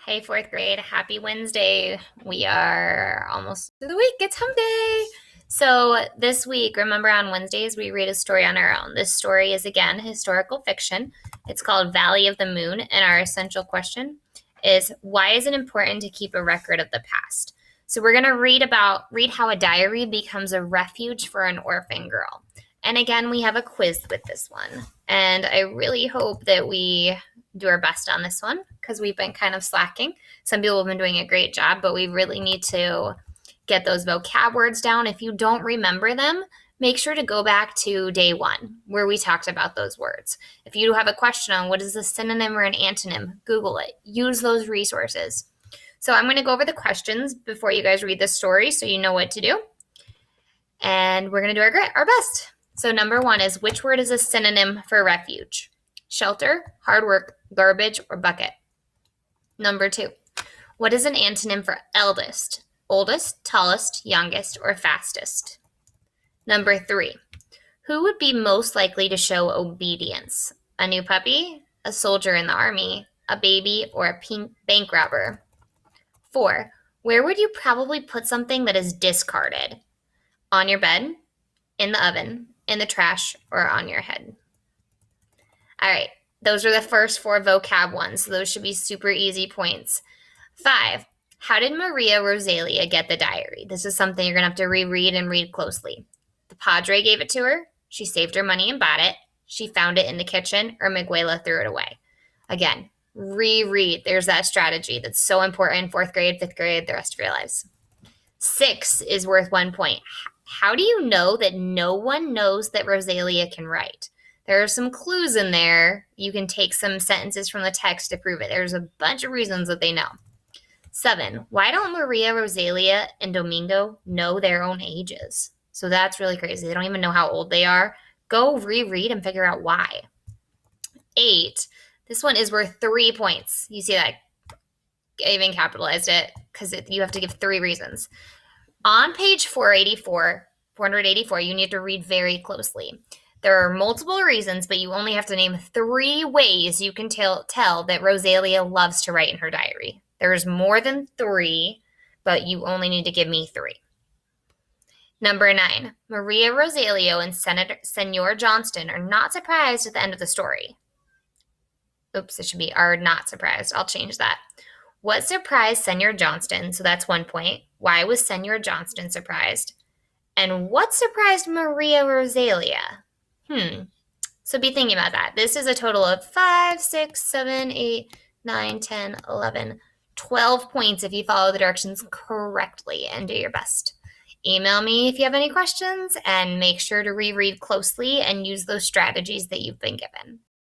Hey, fourth grade. Happy Wednesday. We are almost through the week. It's hump day. So, this week, remember on Wednesdays, we read a story on our own. This story is, again, historical fiction. It's called Valley of the Moon. And our essential question is why is it important to keep a record of the past? So, we're going to read how a diary becomes a refuge for an orphan girl. And again, we have a quiz with this one. And I really hope that we do our best on this one because we've been kind of slacking. Some people have been doing a great job, but we really need to get those vocab words down. If you don't remember them, make sure to go back to day one where we talked about those words. If you have a question on what is a synonym or an antonym, Google it. Use those resources. So I'm going to go over the questions before you guys read the story so you know what to do. And we're going to do our best. So number one is, which word is a synonym for refuge? Shelter, hard work, garbage, or bucket. Number two, what is an antonym for eldest? Oldest, tallest, youngest, or fastest? Number three, who would be most likely to show obedience? A new puppy, a soldier in the army, a baby, or a bank robber? Four, where would you probably put something that is discarded? On your bed, in the oven, in the trash, or on your head? All right, those are the first four vocab ones, so those should be super easy points. 5, how did Maria Rosalia get the diary? This is something you're going to have to reread and read closely. The Padre gave it to her, she saved her money and bought it, she found it in the kitchen, or Miguela threw it away. Again, reread. There's that strategy that's so important in 4th grade, 5th grade, the rest of your lives. 6 is worth 1 point. How do you know that no one knows that Rosalia can write? There are some clues in there. You can take some sentences from the text to prove it. There's a bunch of reasons that they know. 7, why don't Maria Rosalia and Domingo know their own ages? So that's really crazy. They don't even know how old they are. Go reread and figure out why. 8, this one is worth 3 points. You see that? I even capitalized it because you have to give 3 reasons. On page 484, you need to read very closely. There are multiple reasons, but you only have to name 3 ways you can tell that Rosalia loves to write in her diary. There's more than 3, but you only need to give me 3. Number 9, Maria Rosalia and Senor Johnston are not surprised at the end of the story. Oops, it should be are not surprised. I'll change that. What surprised Senor Johnston? So that's 1 point. Why was Senor Johnston surprised? And what surprised Maria Rosalia? So be thinking about that. This is a total of 5, 6, 7, 8, 9, 10, 11, 12 points if you follow the directions correctly and do your best. Email me if you have any questions and make sure to reread closely and use those strategies that you've been given.